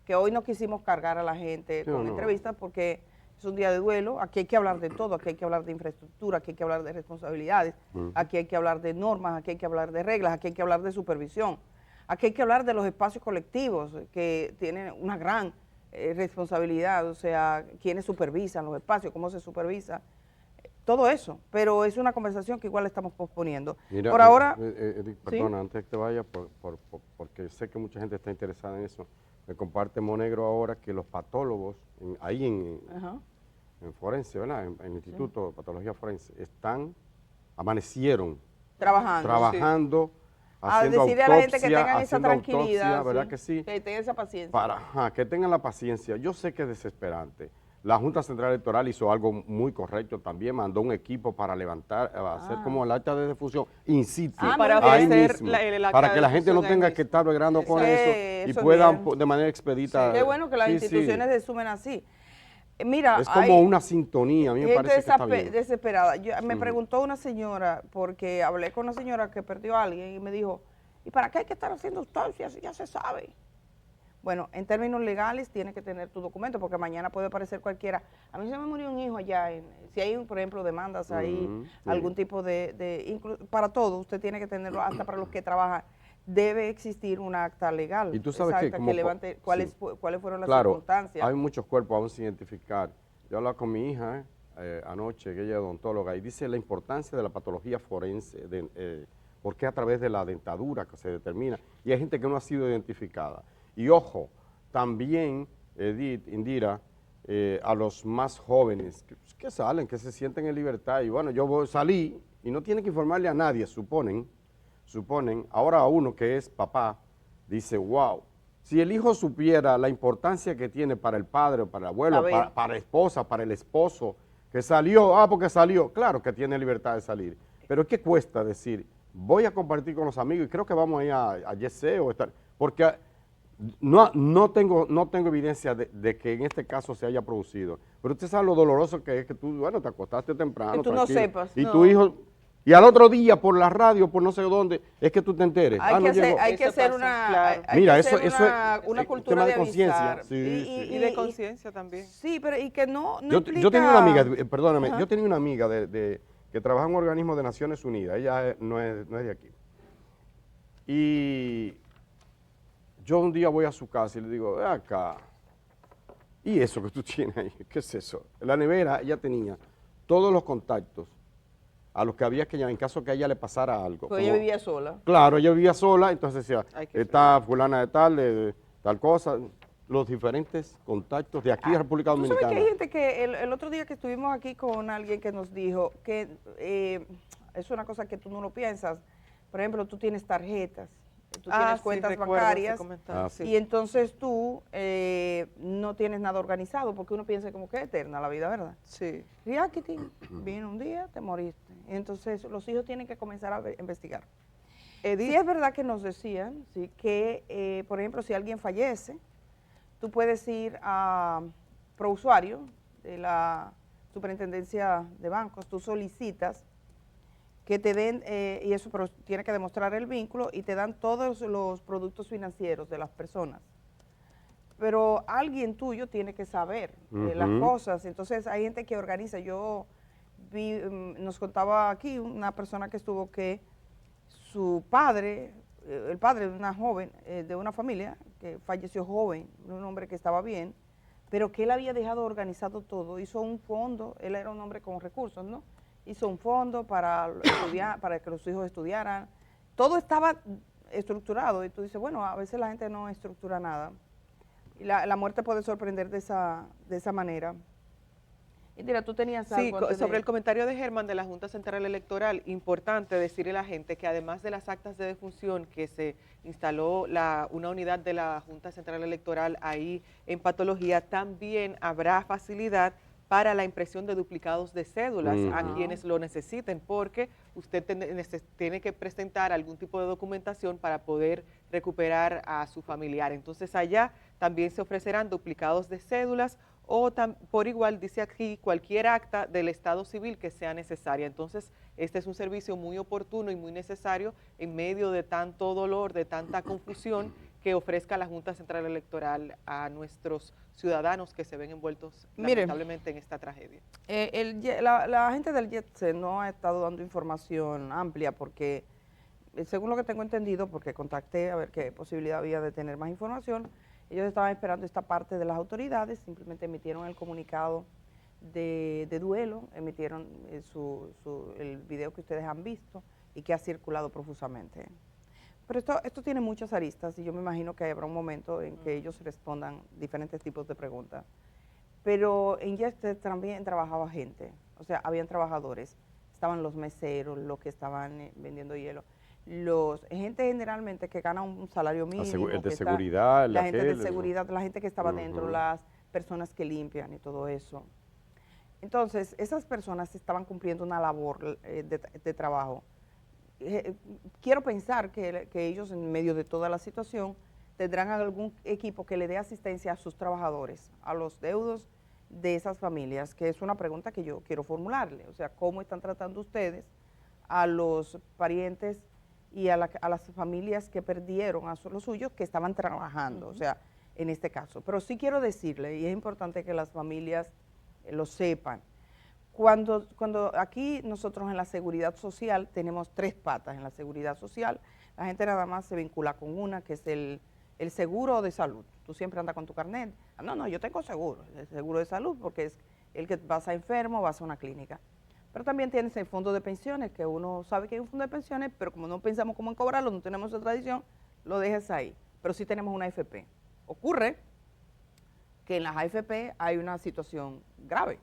que hoy no quisimos cargar a la gente con entrevistas porque es un día de duelo. Aquí hay que hablar de todo, aquí hay que hablar de infraestructura, aquí hay que hablar de responsabilidades, aquí hay que hablar de normas, aquí hay que hablar de reglas, aquí hay que hablar de supervisión. Aquí hay que hablar de los espacios colectivos que tienen una gran responsabilidad, o sea, quiénes supervisan los espacios, cómo se supervisa, todo eso. Pero es una conversación que igual estamos posponiendo. Mira, por ahora... perdona, antes de que te vayas, porque sé que mucha gente está interesada en eso, me comparte Monegro ahora que los patólogos, ahí en Forense, ¿verdad? En el Instituto de Patología Forense, amanecieron trabajando. A decirle a la gente que tengan esa tranquilidad, ¿verdad que sí? Que tengan esa paciencia. Que tengan la paciencia. Yo sé que es desesperante. La Junta Central Electoral hizo algo muy correcto también, mandó un equipo para hacer como el acta de defunción in situ, para ahí ofrecer mismo, el acta para de que la gente no defunción tenga ahí que estar bregando con eso y eso puedan bien. de manera expedita. Qué bueno que las instituciones se sumen así. Mira, es como una sintonía, a mí me parece que está bien. Desesperada. Me preguntó una señora, porque hablé con una señora que perdió a alguien y me dijo, ¿y para qué hay que estar haciendo autopsias? Ya se sabe. Bueno, en términos legales tienes que tener tu documento porque mañana puede aparecer cualquiera. A mí se me murió un hijo allá, si hay, por ejemplo, demandas ahí, algún tipo para todo, usted tiene que tenerlo, hasta para los que trabajan. Debe existir una acta legal. Y tú sabes que levante cuáles fueron las circunstancias. Hay muchos cuerpos aún sin identificar. Yo hablaba con mi hija anoche, que ella es odontóloga, y dice la importancia de la patología forense, porque a través de la dentadura que se determina, y hay gente que no ha sido identificada. Y ojo, también, Edith, Indira, a los más jóvenes que salen, que se sienten en libertad, y bueno, yo salí y no tienen que informarle a nadie, suponen, ahora a uno que es papá, dice, wow, si el hijo supiera la importancia que tiene para el padre, para el abuelo, para la esposa, para el esposo, que salió, porque salió, claro que tiene libertad de salir, pero ¿qué cuesta decir, voy a compartir con los amigos y creo que vamos a ir a Yesé o estar, porque no tengo evidencia de que en este caso se haya producido, pero usted sabe lo doloroso que es que tú, bueno, te acostaste temprano, que tú no sepas. Y tu hijo... Y al otro día, por la radio, por no sé dónde, es que tú te enteres. Hay que hacer una cultura de conciencia. Y de conciencia también. Sí, pero y que no implica... Yo tenía una amiga, perdóname, yo tenía una amiga que trabaja en un organismo de Naciones Unidas, ella no es de aquí. Y yo un día voy a su casa y le digo, ven acá, ¿y eso que tú tienes ahí? ¿Qué es eso? En la nevera ella tenía todos los contactos a los que había que llamar en caso que a ella le pasara algo. Porque ella vivía sola. Claro, ella vivía sola, entonces decía, está fulana de tal cosa, los diferentes contactos de aquí de República Dominicana. ¿Tú sabes que hay gente que el otro día que estuvimos aquí con alguien que nos dijo que es una cosa que tú no lo piensas, por ejemplo, tú tienes tarjetas, tú tienes cuentas bancarias y entonces tú no tienes nada organizado porque uno piensa como que es eterna la vida, ¿verdad? Sí. Riáquiti, vino un día, te moriste. Entonces los hijos tienen que comenzar a investigar. Sí es verdad que nos decían que, por ejemplo, si alguien fallece, tú puedes ir a Prousuario de la superintendencia de bancos, tú solicitas que te den, y eso pero tiene que demostrar el vínculo, y te dan todos los productos financieros de las personas. Pero alguien tuyo tiene que saber las cosas, entonces hay gente que organiza. Yo vi, nos contaba aquí una persona que estuvo que su padre, el padre de una joven, de una familia que falleció joven, un hombre que estaba bien, pero que él había dejado organizado todo, hizo un fondo, él era un hombre con recursos, ¿no? Hizo un fondo para estudiar, para que los hijos estudiaran, todo estaba estructurado, y tú dices, bueno, a veces la gente no estructura nada, y la muerte puede sorprender de esa manera. Y mira, tú tenías algo Sí, antes sobre de... el comentario de Germán de la Junta Central Electoral, importante decirle a la gente que además de las actas de defunción que se instaló una unidad de la Junta Central Electoral ahí en patología, también habrá facilidad para la impresión de duplicados de cédulas a quienes lo necesiten, porque usted tiene que presentar algún tipo de documentación para poder recuperar a su familiar. Entonces allá también se ofrecerán duplicados de cédulas o por igual, dice aquí, cualquier acta del estado civil que sea necesaria. Entonces, este es un servicio muy oportuno y muy necesario en medio de tanto dolor, de tanta confusión que ofrezca la Junta Central Electoral a nuestros ciudadanos que se ven envueltos lamentablemente en esta tragedia. La gente del JETSE no ha estado dando información amplia porque, según lo que tengo entendido, porque contacté a ver qué posibilidad había de tener más información, ellos estaban esperando esta parte de las autoridades, simplemente emitieron el comunicado de duelo, emitieron el video que ustedes han visto y que ha circulado profusamente. Pero esto tiene muchas aristas y yo me imagino que habrá un momento en que ellos respondan diferentes tipos de preguntas. Pero en Jetsted también trabajaba gente, o sea, habían trabajadores, estaban los meseros, los que estaban vendiendo hielo, gente generalmente que gana un salario mínimo, el de seguridad, la gente de seguridad, la gente que estaba dentro, las personas que limpian y todo eso. Entonces, esas personas estaban cumpliendo una labor de trabajo. Quiero pensar que ellos, en medio de toda la situación, tendrán algún equipo que le dé asistencia a sus trabajadores, a los deudos de esas familias, que es una pregunta que yo quiero formularle. O sea, ¿cómo están tratando ustedes a los parientes y a las familias que perdieron a los suyos que estaban trabajando, o sea, en este caso? Pero sí quiero decirle, y es importante que las familias lo sepan, cuando aquí nosotros en la seguridad social tenemos 3 patas en la seguridad social, la gente nada más se vincula con una, que es el seguro de salud. Tú siempre andas con tu carnet. No, yo tengo seguro, el seguro de salud, porque es el que vas a enfermo, vas a una clínica. Pero también tienes el fondo de pensiones, que uno sabe que hay un fondo de pensiones, pero como no pensamos cómo en cobrarlo, no tenemos esa tradición, lo dejas ahí. Pero sí tenemos una AFP. Ocurre que en las AFP hay una situación grave.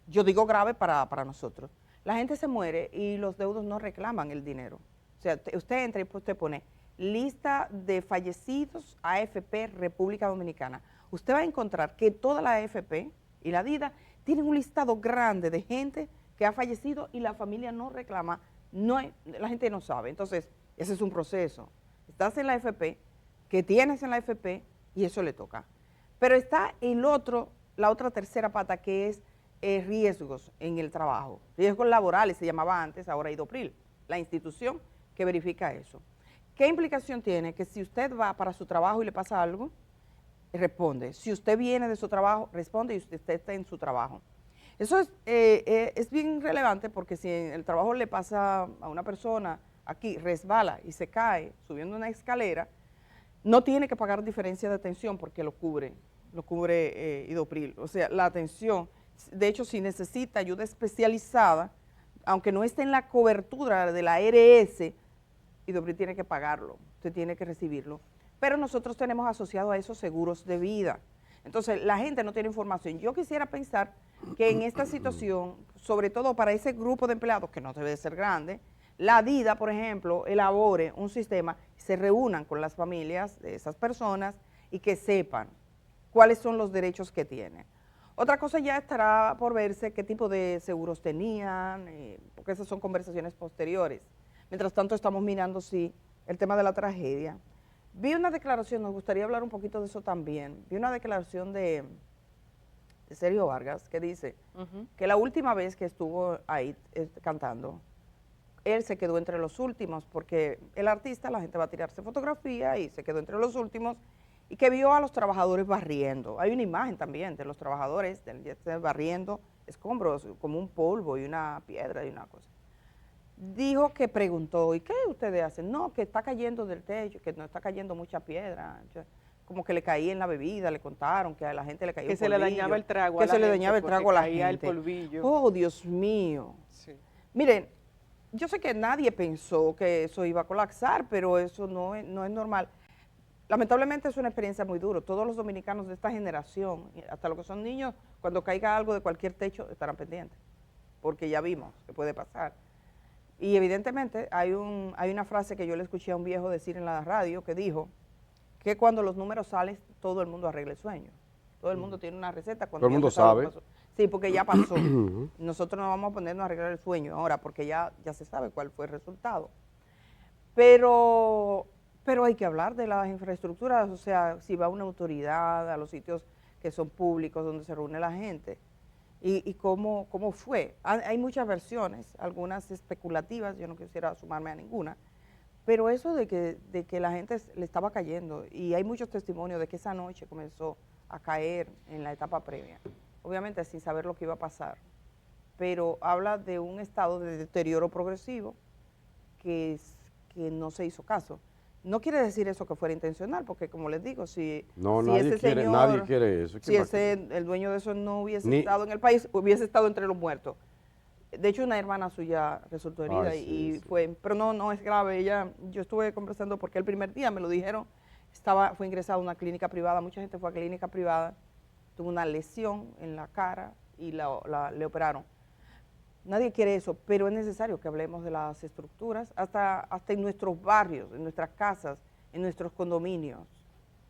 Yo digo grave para nosotros. La gente se muere y los deudos no reclaman el dinero. O sea, usted entra y usted pone lista de fallecidos AFP República Dominicana. Usted va a encontrar que toda la AFP y la DIDA tienen un listado grande de gente que ha fallecido y la familia no reclama, la gente no sabe. Entonces, ese es un proceso. Estás en la AFP, que tienes en la AFP y eso le toca. Pero está la otra tercera pata, que es riesgos en el trabajo. Riesgos laborales se llamaba antes, ahora IDOPRIL, la institución que verifica eso. ¿Qué implicación tiene? Que si usted va para su trabajo y le pasa algo, responde. Si usted viene de su trabajo, responde y usted está en su trabajo. Eso es bien relevante porque si en el trabajo le pasa a una persona, aquí resbala y se cae subiendo una escalera, no tiene que pagar diferencia de atención porque lo cubre IDOPRIL. O sea, la atención, de hecho, si necesita ayuda especializada, aunque no esté en la cobertura de la ARS, IDOPRIL tiene que pagarlo, usted tiene que recibirlo. Pero nosotros tenemos asociado a esos seguros de vida. Entonces, la gente no tiene información. Yo quisiera pensar que en esta situación, sobre todo para ese grupo de empleados, que no debe de ser grande, la DIDA, por ejemplo, elabore un sistema, se reúnan con las familias de esas personas y que sepan cuáles son los derechos que tienen. Otra cosa ya estará por verse qué tipo de seguros tenían, porque esas son conversaciones posteriores. Mientras tanto estamos mirando, sí, el tema de la tragedia. Vi una declaración, nos gustaría hablar un poquito de eso también, vi una declaración de de Sergio Vargas, que dice que la última vez que estuvo ahí cantando, él se quedó entre los últimos, porque el artista, la gente va a tirarse fotografía y se quedó entre los últimos, y que vio a los trabajadores barriendo. Hay una imagen también de los trabajadores barriendo escombros, como un polvo y una piedra y una cosa. Dijo que preguntó, ¿y qué ustedes hacen? No, que está cayendo del techo, que no está cayendo mucha piedra. Como que le caía en la bebida, le contaron que a la gente le caía que un se polvillo, le dañaba el trago que a la se le gente dañaba el porque trago a la caía gente. el polvillo. Oh, Dios mío. Sí. Miren, yo sé que nadie pensó que eso iba a colapsar, pero eso no es normal. Lamentablemente es una experiencia muy dura. Todos los dominicanos de esta generación, hasta los que son niños, cuando caiga algo de cualquier techo, estarán pendientes, porque ya vimos que puede pasar. Y evidentemente hay una frase que yo le escuché a un viejo decir en la radio que dijo que cuando los números salen, todo el mundo arregla el sueño. Todo el mundo tiene una receta. Cuando Todo el mundo ya pasó, sabe. Sí, porque ya pasó. Nosotros no vamos a ponernos a arreglar el sueño ahora, porque ya se sabe cuál fue el resultado. Pero hay que hablar de las infraestructuras, o sea, si va una autoridad a los sitios que son públicos, donde se reúne la gente, y cómo fue. Hay muchas versiones, algunas especulativas, yo no quisiera sumarme a ninguna, pero eso de que la gente le estaba cayendo, y hay muchos testimonios de que esa noche comenzó a caer en la etapa previa, obviamente sin saber lo que iba a pasar, pero habla de un estado de deterioro progresivo que no se hizo caso. No quiere decir eso que fuera intencional, porque como les digo, si nadie quiere eso. Si el dueño de eso no hubiese estado en el país, hubiese estado entre los muertos. De hecho, una hermana suya resultó herida y fue, pero no es grave. Yo estuve conversando porque el primer día me lo dijeron, fue ingresado a una clínica privada, mucha gente fue a clínica privada, tuvo una lesión en la cara y le operaron. Nadie quiere eso, pero es necesario que hablemos de las estructuras, hasta en nuestros barrios, en nuestras casas, en nuestros condominios,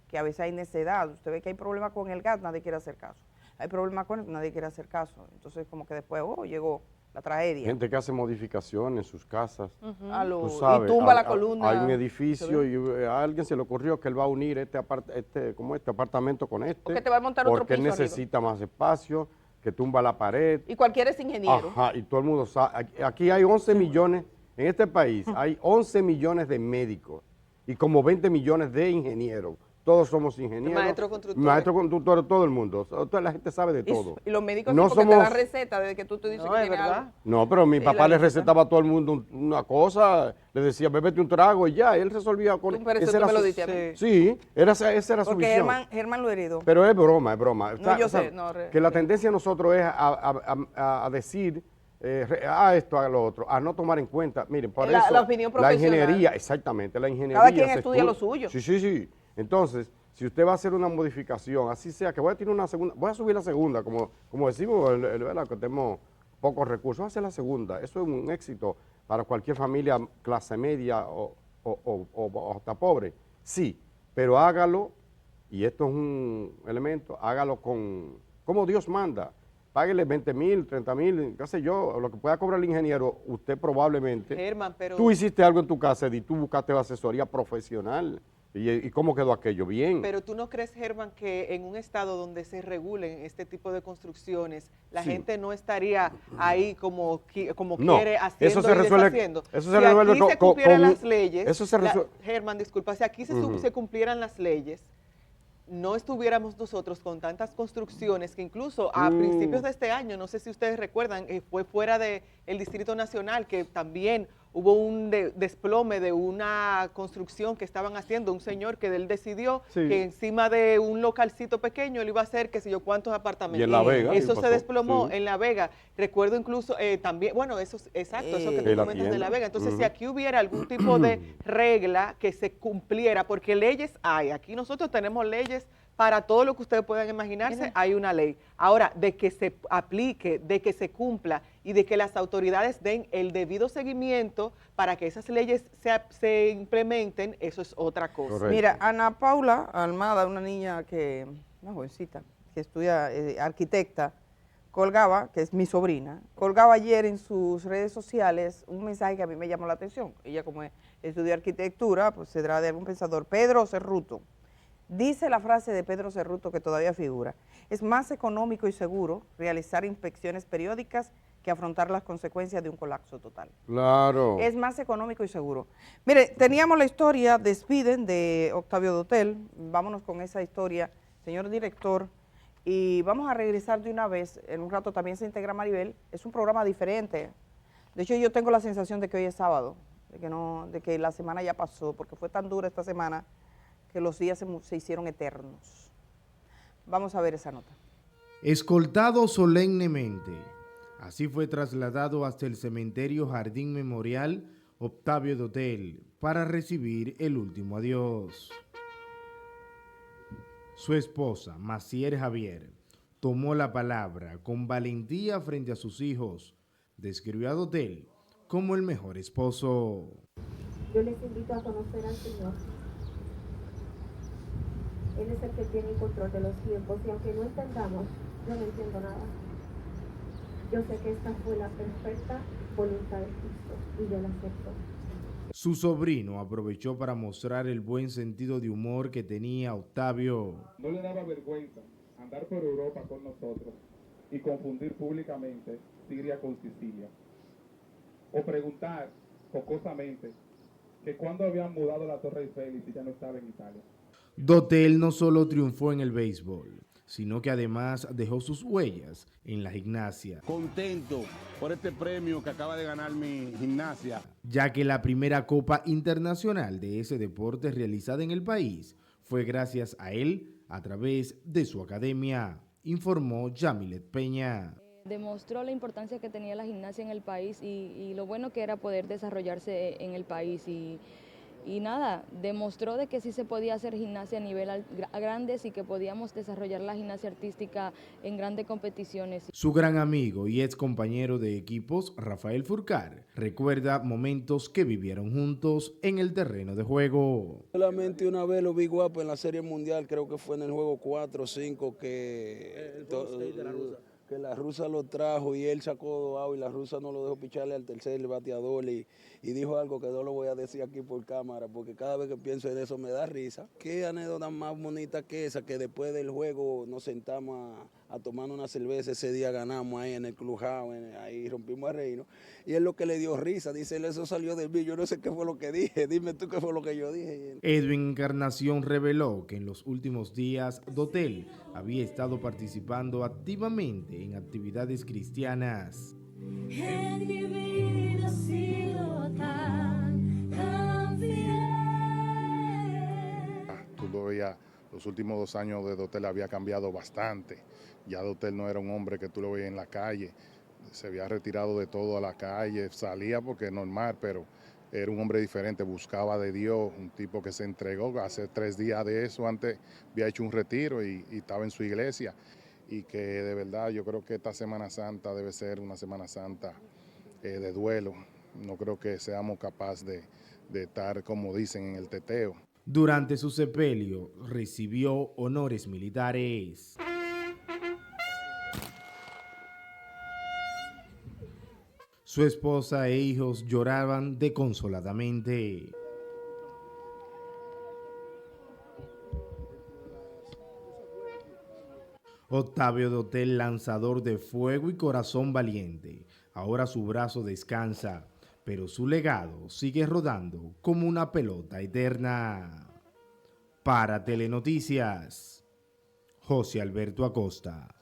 que a veces hay necedad. Usted ve que hay problemas con el gas, nadie quiere hacer caso. Hay problemas con eso, nadie quiere hacer caso. Entonces, como que después, llegó la tragedia. Gente que hace modificaciones en sus casas. Tú sabes, y tumba la columna. Hay un edificio y a alguien se le ocurrió que él va a unir este apartamento con este. Porque te va a montar otro porque él piso necesita más espacio, que tumba la pared. Y cualquiera es ingeniero. Ajá, y todo el mundo sabe. Aquí hay 11 millones, en este país hay 11 millones de médicos y como 20 millones de ingenieros. Todos somos ingenieros. Maestros constructores, todo el mundo. Toda la gente sabe de todo. Y los médicos no porque te dan receta desde que tú te dices que tiene algo. No, pero mi papá le recetaba a todo el mundo una cosa, le decía, bébete un trago y ya, él resolvía con... Pero eso tú me lo diste a mí. Sí, esa era su visión. Porque Germán lo heredó. Pero es broma, es broma. No, yo sé. Que la tendencia de nosotros es a decir... esto, a lo otro, a no tomar en cuenta, miren, por eso la opinión profesional. La ingeniería, exactamente, la ingeniería. Cada quien estudia lo suyo. Sí. Entonces, si usted va a hacer una modificación, así sea, que voy a tener una segunda, voy a subir la segunda, como decimos, ¿verdad? Que tenemos pocos recursos, voy a hacer la segunda. Eso es un éxito para cualquier familia clase media o hasta pobre. Sí, pero hágalo, y esto es un elemento, hágalo como Dios manda. Páguele 20,000, 30,000, qué sé yo, lo que pueda cobrar el ingeniero, usted probablemente. Germán, pero... Tú hiciste algo en tu casa y tú buscaste la asesoría profesional. ¿Y cómo quedó aquello? Bien. Pero tú no crees, Germán, que en un estado donde se regulen este tipo de construcciones, la gente no estaría ahí como quiere, haciendo y deshaciendo. Eso se resuelve aquí se cumplieran las leyes, eso se resuelve. Germán, disculpa, si aquí se cumplieran las leyes, no estuviéramos nosotros con tantas construcciones que incluso a principios de este año, no sé si ustedes recuerdan, fue fuera del Distrito Nacional que también hubo un desplome de una construcción que estaban haciendo, un señor que él decidió que encima de un localcito pequeño él iba a hacer qué sé yo cuántos apartamentos. Y en La Vega. Eso se desplomó en La Vega. Recuerdo incluso también, bueno, eso exacto, eso que tú comentas de La Vega. Entonces, si aquí hubiera algún tipo de regla que se cumpliera, porque leyes hay, aquí nosotros tenemos leyes para todo lo que ustedes puedan imaginarse, hay una ley. Ahora, de que se aplique, de que se cumpla y de que las autoridades den el debido seguimiento para que esas leyes se implementen, eso es otra cosa. Correcto. Mira, Ana Paula Almada, una jovencita, que estudia arquitecta, colgaba, que es mi sobrina, colgaba ayer en sus redes sociales un mensaje que a mí me llamó la atención. Ella como estudió arquitectura, pues será de algún pensador, Pedro Cerruto. Dice la frase de Pedro Cerruto que todavía figura: es más económico y seguro realizar inspecciones periódicas que afrontar las consecuencias de un colapso total. Claro. Es más económico y seguro. Mire, teníamos la historia Despiden de Octavio Dotel. Vámonos con esa historia, señor director, y vamos a regresar de una vez. En un rato también se integra Maribel. Es un programa diferente. De hecho, yo tengo la sensación de que hoy es sábado, de que la semana ya pasó, porque fue tan dura esta semana que los días se hicieron eternos. Vamos a ver esa nota. Escoltado solemnemente, así fue trasladado hasta el cementerio Jardín Memorial Octavio Dotel para recibir el último adiós. Su esposa, Macier Javier, tomó la palabra con valentía frente a sus hijos. Describió a Dotel como el mejor esposo. Yo les invito a conocer al Señor. Él es el que tiene el control de los tiempos y aunque no entendamos, yo no entiendo nada. Yo sé que esta fue la perfecta voluntad de Cristo y yo la acepto. Su sobrino aprovechó para mostrar el buen sentido de humor que tenía Octavio. No le daba vergüenza andar por Europa con nosotros y confundir públicamente Siria con Sicilia. O preguntar jocosamente que cuando habían mudado la Torre Eiffel y si ya no estaba en Italia. Dotel no solo triunfó en el béisbol, sino que además dejó sus huellas en la gimnasia. Contento por este premio que acaba de ganar mi gimnasia. Ya que la primera Copa Internacional de ese deporte realizada en el país fue gracias a él a través de su academia, informó Yamilet Peña. Demostró la importancia que tenía la gimnasia en el país y lo bueno que era poder desarrollarse en el país y nada, demostró de que sí se podía hacer gimnasia a nivel grandes y que podíamos desarrollar la gimnasia artística en grandes competiciones. Su gran amigo y ex compañero de equipos, Rafael Furcar, recuerda momentos que vivieron juntos en el terreno de juego. Solamente una vez lo vi guapo en la Serie Mundial, creo que fue en el juego 4 o 5 que la rusa lo trajo y él sacó out y la rusa no lo dejó picharle al tercer bateador y dijo algo que no lo voy a decir aquí por cámara porque cada vez que pienso en eso me da risa. Qué anécdota más bonita que esa, que después del juego nos sentamos a tomar una cerveza, ese día ganamos ahí en el Clubhouse, ahí rompimos a reino y es lo que le dio risa, dice él, eso salió del mí, yo no sé qué fue lo que dije, dime tú qué fue lo que yo dije. Edwin Encarnación reveló que en los últimos días Dotel había estado participando activamente en actividades cristianas. En mi vida ha sido tan fiel. Tú lo veías, los últimos 2 años de Dotel había cambiado bastante. Ya Dotel no era un hombre que tú lo veías en la calle, se había retirado de todo a la calle, salía porque es normal, pero era un hombre diferente, buscaba de Dios, un tipo que se entregó. Hace 3 días de eso, antes había hecho un retiro y estaba en su iglesia. Y que de verdad yo creo que esta Semana Santa debe ser una Semana Santa de duelo. No creo que seamos capaces de estar, como dicen, en el teteo. Durante su sepelio recibió honores militares. Su esposa e hijos lloraban desconsoladamente. Octavio Dotel, lanzador de fuego y corazón valiente. Ahora su brazo descansa, pero su legado sigue rodando como una pelota eterna. Para Telenoticias, José Alberto Acosta.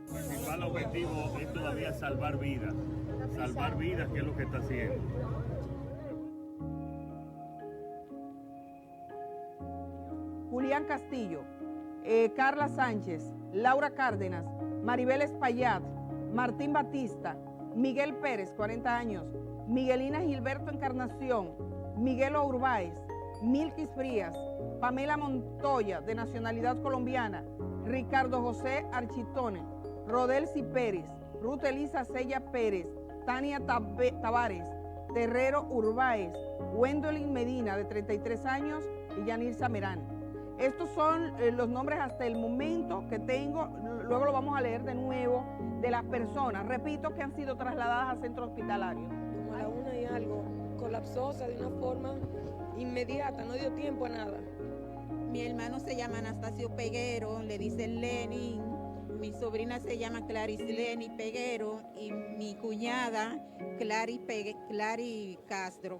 El principal objetivo es todavía salvar vidas. Salvar vidas, que es lo que está haciendo. Julián Castillo, Carla Sánchez, Laura Cárdenas, Maribel Espaillat, Martín Batista, Miguel Pérez, 40 años, Miguelina Gilberto Encarnación, Miguel Urbáez, Milkis Frías, Pamela Montoya, de nacionalidad colombiana, Ricardo José Architone, Rodelsi Pérez, Ruth Elisa Sella Pérez, Tania Tavares, Terrero Urbáez, Wendolyn Medina, de 33 años, y Yanirza Merán. Estos son los nombres hasta el momento que tengo, luego lo vamos a leer de nuevo, de las personas, repito, que han sido trasladadas a centro hospitalario. Como a la 1:00 colapsó, o sea, de una forma inmediata, no dio tiempo a nada. Mi hermano se llama Anastasio Peguero, le dicen Lenin. Mi sobrina se llama Clarice Leni Peguero y mi cuñada Clary Castro.